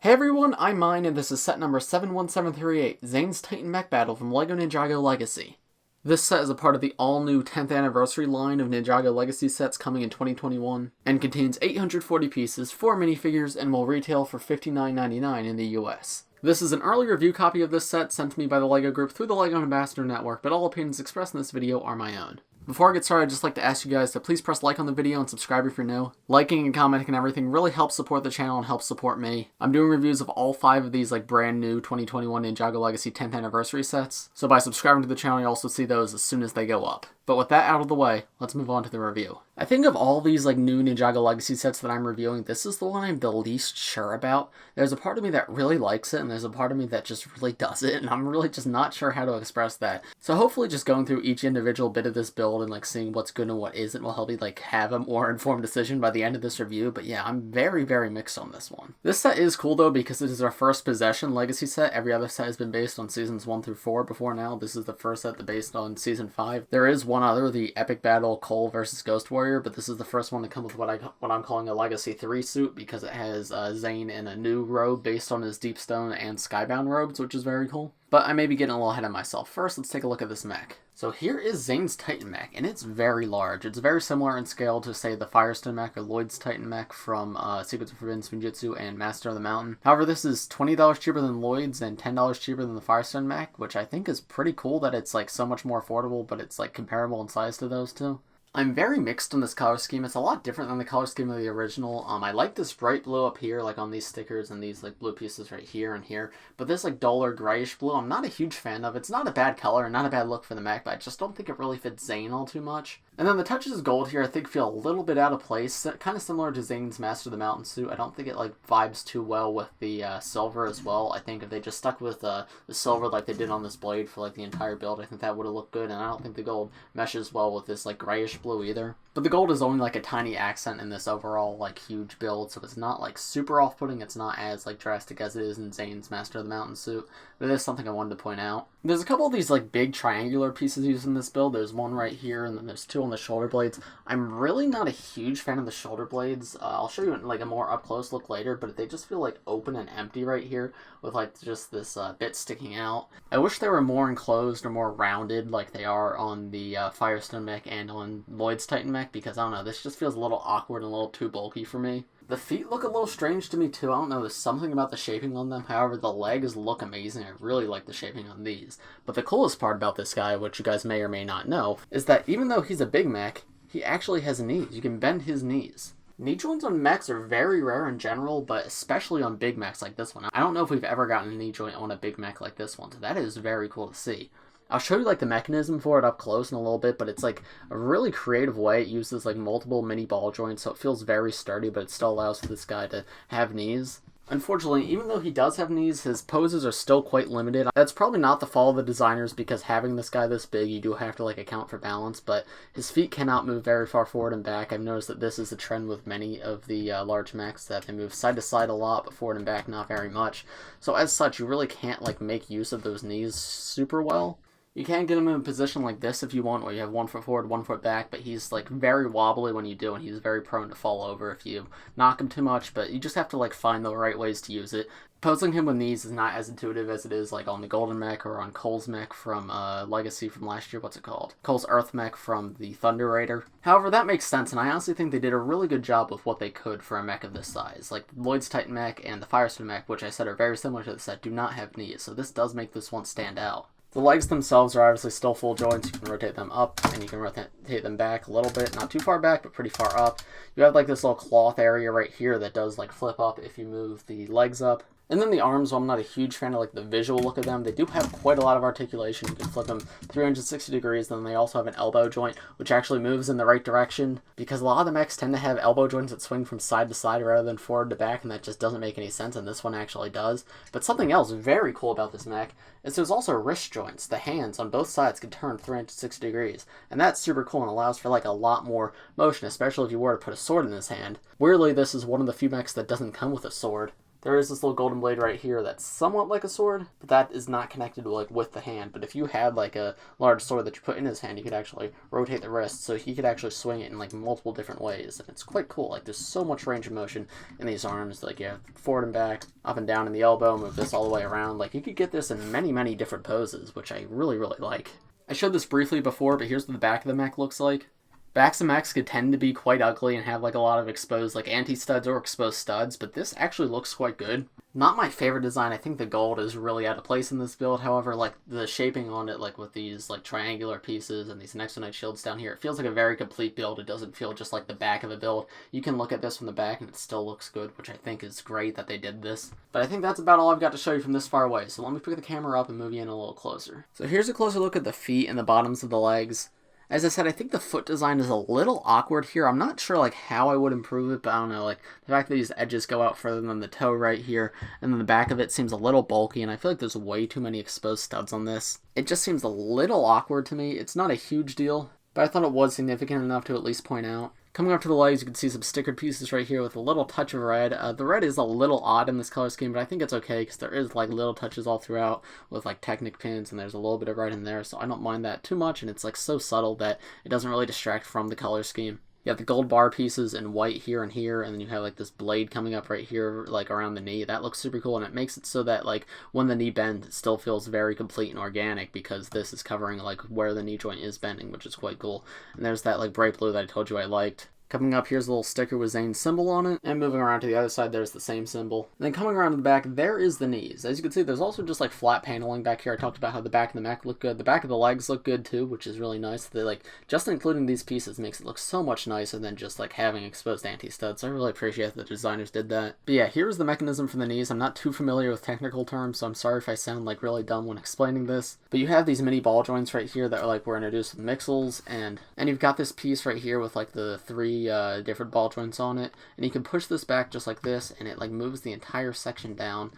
Hey everyone, I'm Mine, and this is set number 71738, Zane's Titan Mech Battle from LEGO Ninjago Legacy. This set is a part of the all-new 10th anniversary line of Ninjago Legacy sets coming in 2021, and contains 840 pieces, 4 minifigures, and will retail for $59.99 in the US. This is an early review copy of this set sent to me by the LEGO group through the LEGO Ambassador Network, but all opinions expressed in this video are my own. Before I get started, I'd just like to ask you guys to please press like on the video and subscribe if you're new. Liking and commenting and everything really helps support the channel and helps support me. I'm doing reviews of all 5 of these brand new 2021 Ninjago Legacy 10th anniversary sets, so by subscribing to the channel you'll also see those as soon as they go up. But with that out of the way, let's move on to the review. I think of all these new Ninjago Legacy sets that I'm reviewing, this is the one I'm the least sure about. There's a part of me that really likes it, and there's a part of me that just really doesn't, and I'm really just not sure how to express that. So hopefully just going through each individual bit of this build and seeing what's good and what isn't will help me have a more informed decision by the end of this review. But yeah, I'm very, very mixed on this one. This set is cool though because it is our first Possession Legacy set. Every other set has been based on seasons 1 through 4 before now. This is the first set that's based on season 5. There is one other, the Epic Battle Cole versus Ghost Warrior, but this is the first one to come with what I'm calling a Legacy 3 suit because it has Zane in a new robe based on his Deep Stone and Skybound robes, which is very cool. But I may be getting a little ahead of myself. First, let's take a look at this mech. So here is Zane's Titan Mech, and it's very large. It's very similar in scale to, say, the Firestone Mech or Lloyd's Titan Mech from Secrets of Forbidden Spinjitzu and Master of the Mountain. However, this is $20 cheaper than Lloyd's and $10 cheaper than the Firestone Mech, which I think is pretty cool that it's so much more affordable, but it's comparable in size to those two. I'm very mixed on this color scheme. It's a lot different than the color scheme of the original. I like this bright blue up here, on these stickers and these blue pieces right here and here. But this duller grayish blue, I'm not a huge fan of. It's not a bad color and not a bad look for the mech, but I just don't think it really fits Zane all too much. And then the touches of gold here I think feel a little bit out of place, kind of similar to Zane's Master of the Mountain suit. I don't think it vibes too well with the silver as well. I think if they just stuck with the silver like they did on this blade for the entire build, I think that would have looked good, and I don't think the gold meshes well with this grayish blue either. But the gold is only a tiny accent in this overall huge build, so it's not super off-putting. It's not as drastic as it is in Zane's Master of the Mountain suit, but it is something I wanted to point out. There's a couple of these big triangular pieces used in this build. There's one right here, and then there's 2 on the shoulder blades. I'm really not a huge fan of the shoulder blades. I'll show you a more up-close look later, but they just feel open and empty right here with just this bit sticking out. I wish they were more enclosed or more rounded like they are on the Firestone Mech and on Lloyd's Titan Mech, because I don't know, this just feels a little awkward and a little too bulky for me. The feet look a little strange to me too. I don't know, there's something about the shaping on them. However, the legs look amazing. I really like the shaping on these. But the coolest part about this guy, which you guys may or may not know, is that even though he's a big mech, he actually has knees. You can bend his knees. Knee joints on mechs are very rare in general, but especially on big mechs like this one. I don't know if we've ever gotten a knee joint on a big mech like this one, so that is very cool to see. I'll show you the mechanism for it up close in a little bit, but it's a really creative way. It uses multiple mini ball joints, so it feels very sturdy, but it still allows for this guy to have knees. Unfortunately, even though he does have knees, his poses are still quite limited. That's probably not the fault of the designers, because having this guy this big, you do have to account for balance, but his feet cannot move very far forward and back. I've noticed that this is a trend with many of the large mechs, that they move side to side a lot, but forward and back not very much. So as such, you really can't make use of those knees super well. You can get him in a position like this if you want, where you have 1 foot forward, 1 foot back, but he's very wobbly when you do, and he's very prone to fall over if you knock him too much, but you just have to find the right ways to use it. Posing him with knees is not as intuitive as it is on the Golden Mech or on Cole's Mech from Legacy from last year. What's it called? Cole's Earth Mech from the Thunder Raider. However, that makes sense, and I honestly think they did a really good job with what they could for a mech of this size. Lloyd's Titan Mech and the Firestone Mech, which I said are very similar to the set, do not have knees, so this does make this one stand out. The legs themselves are obviously still full joints. You can rotate them up, and you can rotate them back a little bit. Not too far back, but pretty far up. You have this little cloth area right here that does flip up if you move the legs up. And then the arms, well, I'm not a huge fan of the visual look of them. They do have quite a lot of articulation. You can flip them 360 degrees. Then they also have an elbow joint, which actually moves in the right direction, because a lot of the mechs tend to have elbow joints that swing from side to side rather than forward to back, and that just doesn't make any sense, and this one actually does. But something else very cool about this mech is there's also wrist joints. The hands on both sides can turn 360 degrees, and that's super cool and allows for a lot more motion, especially if you were to put a sword in his hand. Weirdly, this is one of the few mechs that doesn't come with a sword. There is this little golden blade right here that's somewhat like a sword, but that is not connected like with the hand. But if you had like a large sword that you put in his hand, you could actually rotate the wrist, so he could actually swing it in like multiple different ways, and it's quite cool. Like there's so much range of motion in these arms. Like you have forward and back, up and down in the elbow, move this all the way around. Like you could get this in many different poses, which I really like. I showed this briefly before, but here's what the back of the mech looks like. Backs of mechs could tend to be quite ugly and have like a lot of exposed like anti-studs or exposed studs, but this actually looks quite good. Not my favorite design. I think the gold is really out of place in this build. However, like the shaping on it, like with these like triangular pieces and these next to night shields down here, it feels like a very complete build. It doesn't feel just like the back of a build. You can look at this from the back and it still looks good, which I think is great that they did this. But I think that's about all I've got to show you from this far away. So let me pick the camera up and move you in a little closer. So here's a closer look at the feet and the bottoms of the legs. As I said, I think the foot design is a little awkward here. I'm not sure like how I would improve it, but I don't know, like the fact that these edges go out further than the toe right here, and then the back of it seems a little bulky, and I feel like there's way too many exposed studs on this. It just seems a little awkward to me. It's not a huge deal, but I thought it was significant enough to at least point out. Coming up to the legs, you can see some stickered pieces right here with a little touch of red. The red is a little odd in this color scheme, but I think it's okay because there is like little touches all throughout with like Technic pins, and there's a little bit of red in there, so I don't mind that too much, and it's like so subtle that it doesn't really distract from the color scheme. You have the gold bar pieces in white here, and then you have like this blade coming up right here, like around the knee. That looks super cool, and it makes it so that like when the knee bends, it still feels very complete and organic because this is covering like where the knee joint is bending, which is quite cool. And there's that like bright blue that I told you I liked. Coming up, here's a little sticker with Zane's symbol on it, and moving around to the other side, there's the same symbol. And then coming around to the back, there is the knees. As you can see, there's also just like flat paneling back here. I talked about how the back of the mech look good. The back of the legs look good too, which is really nice. They like just including these pieces makes it look so much nicer than just like having exposed anti-studs. I really appreciate that the designers did that. But yeah, here's the mechanism for the knees. I'm not too familiar with technical terms, so I'm sorry if I sound like really dumb when explaining this. But you have these mini ball joints right here that are like were introduced with Mixels, and you've got this piece right here with like the three different ball joints on it, and you can push this back just like this, and it like moves the entire section down,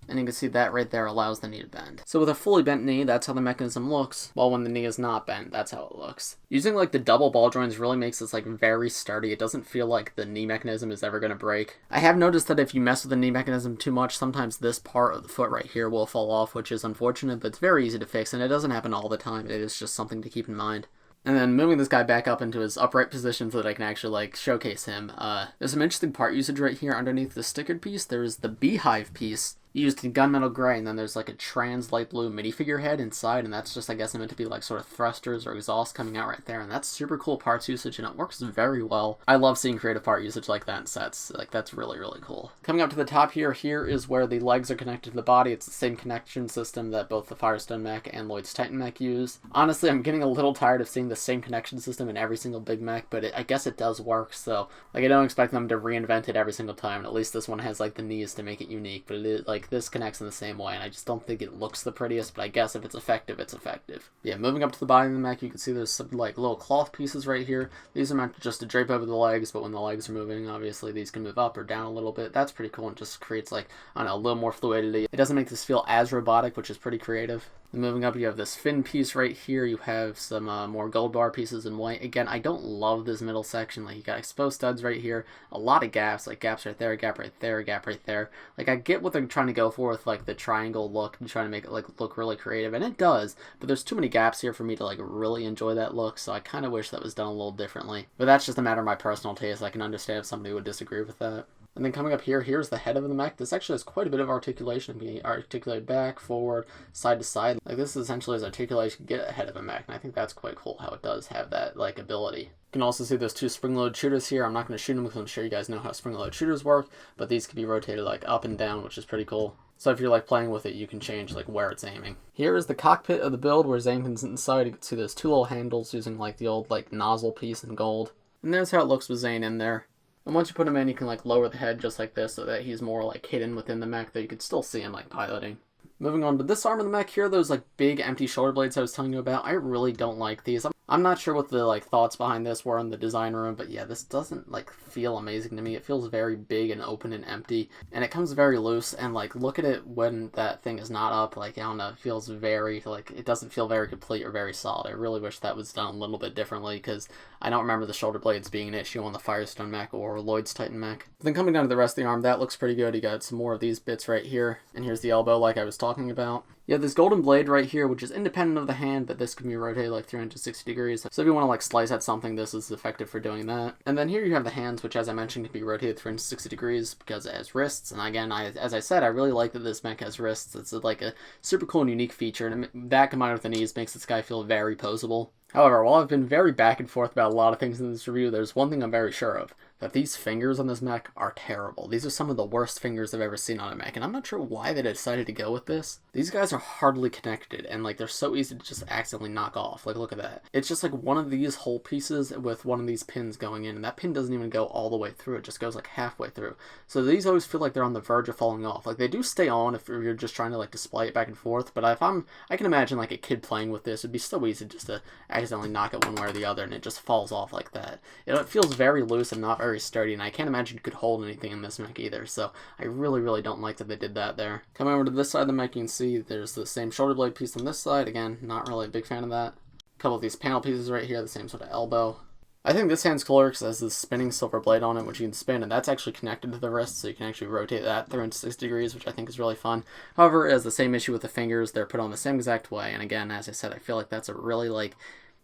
and you can see that right there allows the knee to bend. So with a fully bent knee, that's how the mechanism looks, while when the knee is not bent, that's how it looks. Using like the double ball joints really makes this like very sturdy. It doesn't feel like the knee mechanism is ever going to break. I have noticed that if you mess with the knee mechanism too much, sometimes this part of the foot right here will fall off, which is unfortunate, but it's very easy to fix, and it doesn't happen all the time. It is just something to keep in mind. And then moving this guy back up into his upright position so that I can actually like showcase him. There's some interesting part usage right here underneath the stickered piece. There's the beehive piece used in gunmetal gray, and then there's like a trans light blue minifigure head inside, and that's just I guess meant to be like sort of thrusters or exhaust coming out right there, and that's super cool parts usage, and it works very well. I love seeing creative part usage like that in sets. Like that's really cool. Coming up to the top here is where the legs are connected to the body. It's the same connection system that both the Firestone mech and Lloyd's Titan mech use. Honestly, I'm getting a little tired of seeing the same connection system in every single big mech, but I guess it does work, so like I don't expect them to reinvent it every single time, and at least this one has like the knees to make it unique, but it is like this connects in the same way, and I just don't think it looks the prettiest, but I guess if it's effective, it's effective. Yeah, moving up to the body of the mech, you can see there's some like little cloth pieces right here. These are meant just to drape over the legs, but when the legs are moving, obviously these can move up or down a little bit. That's pretty cool, and just creates like, I don't know, a little more fluidity. It doesn't make this feel as robotic, which is pretty creative. And moving up, you have this fin piece right here. You have some more gold bar pieces in white. Again, I don't love this middle section. Like, you got exposed studs right here. A lot of gaps, like gaps right there, a gap right there, a gap right there. Like, I get what they're trying to go for with, like, the triangle look and trying to make it, like, look really creative. And it does, but there's too many gaps here for me to, like, really enjoy that look. So I kind of wish that was done a little differently. But that's just a matter of my personal taste. I can understand if somebody would disagree with that. And then coming up here, here's the head of the mech. This actually has quite a bit of articulation. It can be articulated back, forward, side to side. Like, this is essentially as articulated as you can get a head of a mech, and I think that's quite cool how it does have that, like, ability. You can also see those two spring-loaded shooters here. I'm not going to shoot them because I'm sure you guys know how spring-loaded shooters work, but these can be rotated, like, up and down, which is pretty cool. So if you're, like, playing with it, you can change, like, where it's aiming. Here is the cockpit of the build where Zane can sit inside. You can see there's two little handles using, like, the old, like, nozzle piece in gold. And there's how it looks with Zane in there. And once you put him in, you can like lower the head just like this so that he's more like hidden within the mech, though you could still see him like piloting. Moving on to this arm of the mech, here are those like big empty shoulder blades I was telling you about. I really don't like these. I'm not sure what the like thoughts behind this were in the design room, but yeah, this doesn't like feel amazing to me. It feels very big and open and empty, and it comes very loose, and like look at it when that thing is not up, like I don't know, it feels very like it doesn't feel very complete or very solid. I really wish that was done a little bit differently, because I don't remember the shoulder blades being an issue on the Firestone mech or Lloyd's Titan mech. Then coming down to the rest of the arm, that looks pretty good. You got some more of these bits right here, and here's the elbow like I was talking about. You have this golden blade right here, which is independent of the hand, but this can be rotated like 360 degrees. So if you want to like slice at something, this is effective for doing that. And then here you have the hands, which as I mentioned can be rotated 360 degrees because it has wrists. And again, as I said, I really like that this mech has wrists. It's like a super cool and unique feature, and that combined with the knees makes this guy feel very posable. However, while I've been very back and forth about a lot of things in this review, there's one thing I'm very sure of. That these fingers on this mech are terrible. These are some of the worst fingers I've ever seen on a mech, and I'm not sure why they decided to go with this. These guys are hardly connected, and like they're so easy to just accidentally knock off. Like look at that. It's just like one of these hole pieces with one of these pins going in, and that pin doesn't even go all the way through. It just goes like halfway through. So these always feel like they're on the verge of falling off. Like they do stay on if you're just trying to like display it back and forth, but I can imagine like a kid playing with this, it'd be so easy just to accidentally knock it one way or the other, and it just falls off like that. It feels very loose and not very sturdy, and I can't imagine you could hold anything in this mech either, so I really don't like that they did that there. Coming over to this side of the mech, you can see there's the same shoulder blade piece on this side. Again, not really a big fan of that. A couple of these panel pieces right here, the same sort of elbow. I think this hand's cooler because it has this spinning silver blade on it, which you can spin, and that's actually connected to the wrist, so you can actually rotate that 360 degrees, which I think is really fun. However, it has the same issue with the fingers. They're put on the same exact way, and again, as I said, I feel like that's a really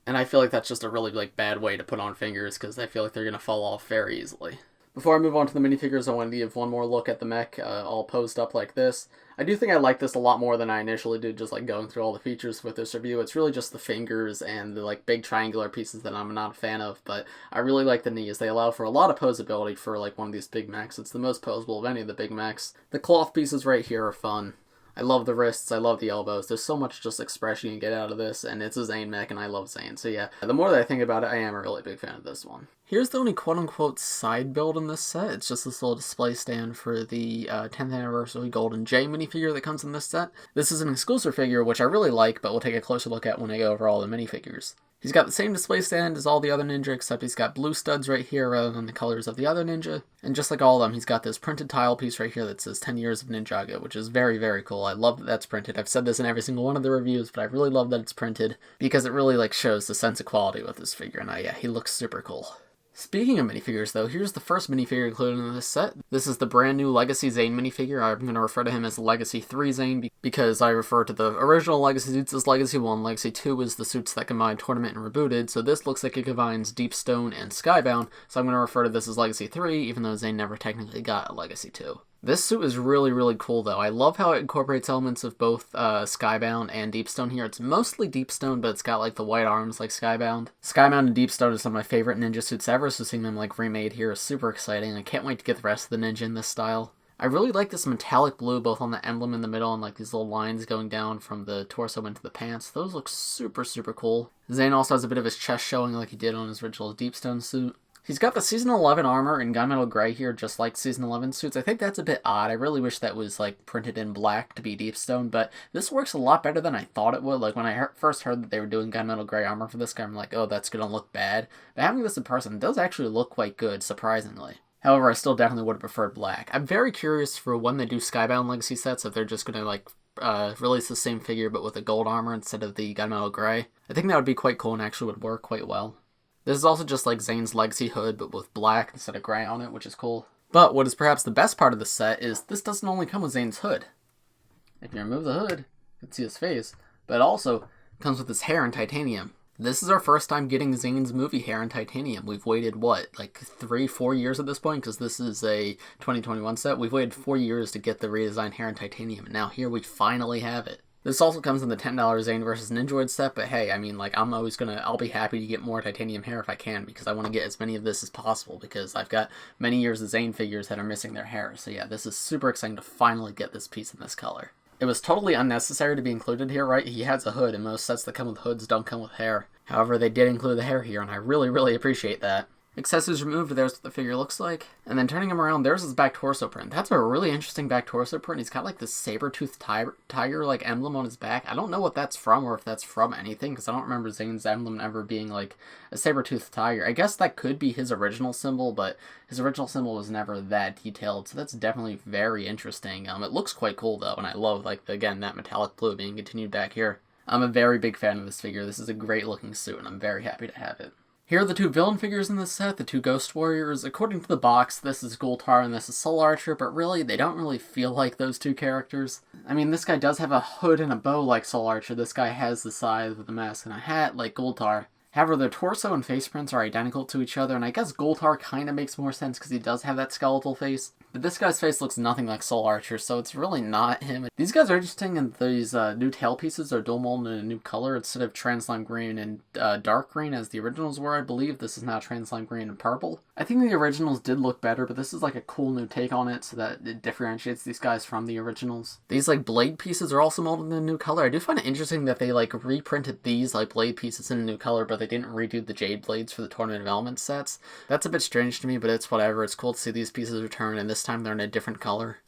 and I feel like that's just a really bad way to put on fingers, because I feel like they're going to fall off very easily. Before I move on to the minifigures, I wanted to give one more look at the mech, all posed up like this. I do think I like this a lot more than I initially did, just like going through all the features with this review. It's really just the fingers and the like big triangular pieces that I'm not a fan of, but I really like the knees. They allow for a lot of posability for like one of these big mechs. It's the most posable of any of the big mechs. The cloth pieces right here are fun. I love the wrists, I love the elbows. There's so much just expression you can get out of this, and it's a Zane mech, and I love Zane. So yeah, the more that I think about it, I am a really big fan of this one. Here's the only quote-unquote side build in this set. It's just this little display stand for the 10th anniversary Golden J minifigure that comes in this set. This is an exclusive figure, which I really like, but we'll take a closer look at when I go over all the minifigures. He's got the same display stand as all the other ninja, except he's got blue studs right here rather than the colors of the other ninja. And just like all of them, he's got this printed tile piece right here that says 10 years of Ninjago, which is very cool. I love that that's printed. I've said this in every single one of the reviews, but I really love that it's printed because it really shows the sense of quality with this figure. And yeah, he looks super cool. Speaking of minifigures, though, here's the first minifigure included in this set. This is the brand new Legacy Zane minifigure. I'm going to refer to him as Legacy 3 Zane because I refer to the original Legacy suits as Legacy 1. Legacy 2 is the suits that combine Tournament and Rebooted, so this looks like it combines Deep Stone and Skybound, so I'm going to refer to this as Legacy 3, even though Zane never technically got a Legacy 2. This suit is really cool, though. I love how it incorporates elements of both Skybound and Deepstone here. It's mostly Deepstone, but it's got like the white arms like Skybound. Skybound and Deepstone is some of my favorite ninja suits ever, so seeing them remade here is super exciting. I can't wait to get the rest of the ninja in this style. I really like this metallic blue, both on the emblem in the middle and these little lines going down from the torso into the pants. Those look super cool. Zane also has a bit of his chest showing like he did on his original Deepstone suit. He's got the Season 11 armor in gunmetal gray here, just like Season 11 suits. I think that's a bit odd. I really wish that was printed in black to be Deepstone, but this works a lot better than I thought it would. When I first heard that they were doing gunmetal gray armor for this guy, I'm like, oh, that's gonna look bad. But having this in person does actually look quite good, surprisingly. However, I still definitely would have preferred black. I'm very curious for when they do Skybound Legacy sets, if they're just gonna release the same figure but with a gold armor instead of the gunmetal gray. I think that would be quite cool and actually would work quite well. This is also just like Zane's Legacy hood, but with black instead of gray on it, which is cool. But what is perhaps the best part of the set is this doesn't only come with Zane's hood. If you remove the hood, you can see his face, but it also comes with his hair in titanium. This is our first time getting Zane's movie hair in titanium. We've waited, 3-4 years at this point, because this is a 2021 set. We've waited 4 years to get the redesigned hair in titanium, and now here we finally have it. This also comes in the $10 Zane vs. Ninjago set, but hey, I'll be happy to get more titanium hair if I can, because I want to get as many of this as possible, because I've got many years of Zane figures that are missing their hair. So yeah, this is super exciting to finally get this piece in this color. It was totally unnecessary to be included here, right? He has a hood, and most sets that come with hoods don't come with hair. However, they did include the hair here, and I really appreciate that. Accessories removed, there's what the figure looks like. And then turning him around, there's his back torso print. That's a really interesting back torso print. He's got like this saber-toothed tiger like emblem on his back. I don't know what that's from or if that's from anything, because I don't remember Zane's emblem ever being like a saber-toothed tiger. I guess that could be his original symbol, but his original symbol was never that detailed, so that's definitely very interesting. It looks quite cool though, and I love, like, again, that metallic blue being continued back here. I'm a very big fan of this figure. This is a great looking suit, and I'm very happy to have it. Here are the two villain figures in this set, the two Ghost Warriors. According to the box, this is Ghoultar and this is Soul Archer, but really, they don't really feel like those two characters. I mean, this guy does have a hood and a bow like Soul Archer. This guy has the scythe with a mask and a hat like Ghoultar. However, their torso and face prints are identical to each other, and I guess Ghoultar kind of makes more sense because he does have that skeletal face. But this guy's face looks nothing like Soul Archer, so it's really not him. These guys are interesting, and these new tail pieces are dual molded in a new color instead of trans-lime green and dark green as the originals were, I believe. This is now trans-lime green and purple. I think the originals did look better, but this is like a cool new take on it so that it differentiates these guys from the originals. These like blade pieces are also molded in a new color. I do find it interesting that they like reprinted these like blade pieces in a new color, but they didn't redo the jade blades for the Tournament of Elements sets. That's a bit strange to me, but it's whatever. It's cool to see these pieces return, and this time they're in a different color.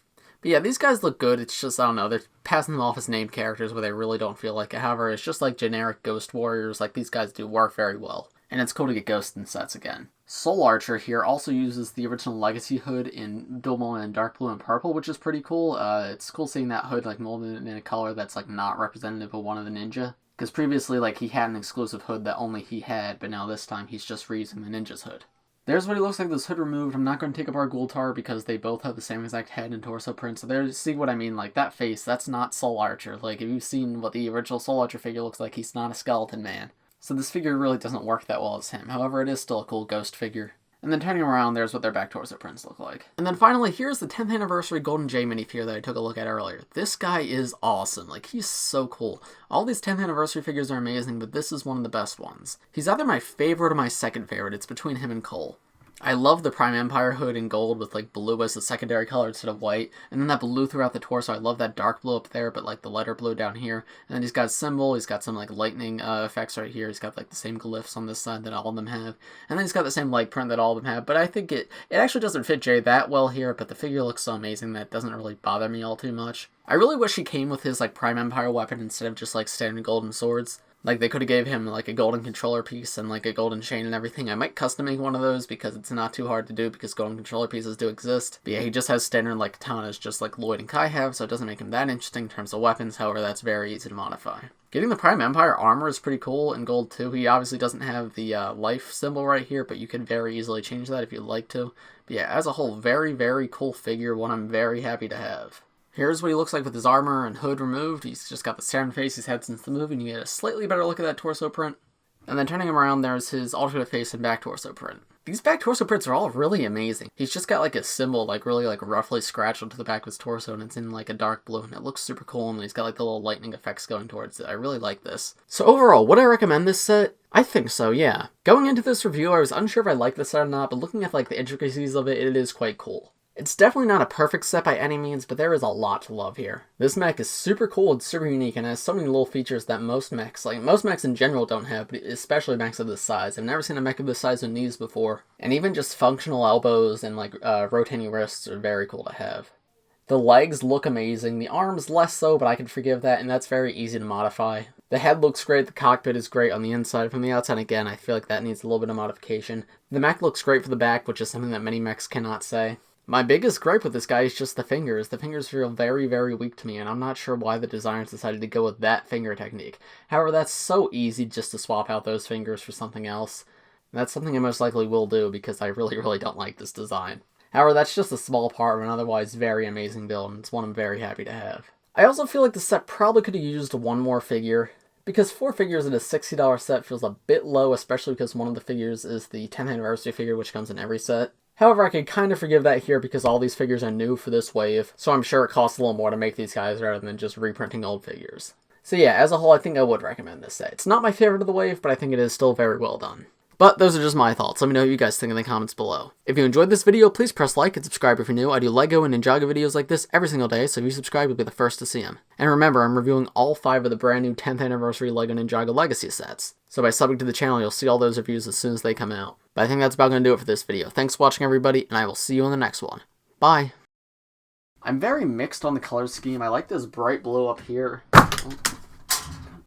But yeah, these guys look good. It's just, I don't know, they're passing them off as named characters where they really don't feel like it. However, it's just like generic Ghost Warriors. Like, these guys do work very well. And it's cool to get Ghost in sets again. Soul Archer here also uses the original Legacy hood in dual molded in dark blue and purple, which is pretty cool. It's cool seeing that hood like molded in a color that's like not representative of one of the ninja. Because previously, like, he had an exclusive hood that only he had, but now this time he's just reusing the ninja's hood. There's what he looks like with his hood removed. I'm not going to take apart Ghoultar because they both have the same exact head and torso print. So there, see what I mean? Like, that face, that's not Soul Archer. Like, if you've seen what the original Soul Archer figure looks like, he's not a skeleton man. So this figure really doesn't work that well as him. However, it is still a cool ghost figure. And then turning around, there's what their back torso prints look like. And then finally, here's the 10th anniversary Golden J minifigure that I took a look at earlier. This guy is awesome. Like, he's so cool. All these 10th anniversary figures are amazing, but this is one of the best ones. He's either my favorite or my second favorite. It's between him and Cole. I love the Prime Empire hood in gold with like blue as the secondary color instead of white, and then that blue throughout the torso. I love that dark blue up there, but like the lighter blue down here. And then he's got a symbol, he's got some like lightning effects right here. He's got like the same glyphs on this side that all of them have, and then he's got the same leg print that all of them have. But I think it actually doesn't fit Jay that well here, but the figure looks so amazing that it doesn't really bother me all too much. I really wish he came with his like Prime Empire weapon instead of just like standard golden swords. Like, they could have gave him, like, a golden controller piece and, like, a golden chain and everything. I might custom make one of those because it's not too hard to do because golden controller pieces do exist. But yeah, he just has standard, like, katanas just like Lloyd and Kai have, so it doesn't make him that interesting in terms of weapons. However, that's very easy to modify. Getting the Prime Empire armor is pretty cool in gold, too. He obviously doesn't have the life symbol right here, but you can very easily change that if you'd like to. But yeah, as a whole, very, very cool figure, one I'm very happy to have. Here's what he looks like with his armor and hood removed. He's just got the standard face he's had since the movie, and you get a slightly better look at that torso print. And then turning him around, there's his alternate face and back torso print. These back torso prints are all really amazing. He's just got like a symbol, like really like roughly scratched onto the back of his torso, and it's in like a dark blue, and it looks super cool, and he's got like the little lightning effects going towards it. I really like this. So overall, would I recommend this set? I think so, yeah. Going into this review, I was unsure if I liked this set or not, but looking at like the intricacies of it, it is quite cool. It's definitely not a perfect set by any means, but there is a lot to love here. This mech is super cool and super unique and has so many little features that most mechs in general don't have, but especially mechs of this size. I've never seen a mech of this size with knees before. And even just functional elbows and like rotating wrists are very cool to have. The legs look amazing, the arms less so, but I can forgive that, and that's very easy to modify. The head looks great, the cockpit is great on the inside. From the outside, again, I feel like that needs a little bit of modification. The mech looks great for the back, which is something that many mechs cannot say. My biggest gripe with this guy is just the fingers. The fingers feel very, very weak to me, and I'm not sure why the designers decided to go with that finger technique. However, that's so easy just to swap out those fingers for something else. And that's something I most likely will do because I really, really don't like this design. However, that's just a small part of an otherwise very amazing build, and it's one I'm very happy to have. I also feel like the set probably could have used one more figure, because 4 figures in a $60 set feels a bit low, especially because one of the figures is the 10th anniversary figure, which comes in every set. However, I can kind of forgive that here because all these figures are new for this wave, so I'm sure it costs a little more to make these guys rather than just reprinting old figures. So yeah, as a whole, I think I would recommend this set. It's not my favorite of the wave, but I think it is still very well done. But those are just my thoughts. Let me know what you guys think in the comments below. If you enjoyed this video, please press like and subscribe if you're new. I do LEGO and Ninjago videos like this every single day, so if you subscribe, you'll be the first to see them. And remember, I'm reviewing all 5 of the brand new 10th anniversary LEGO Ninjago Legacy sets. So by subbing to the channel, you'll see all those reviews as soon as they come out. But I think that's about going to do it for this video. Thanks for watching, everybody, and I will see you in the next one. Bye! I'm very mixed on the color scheme. I like this bright blue up here. Oh.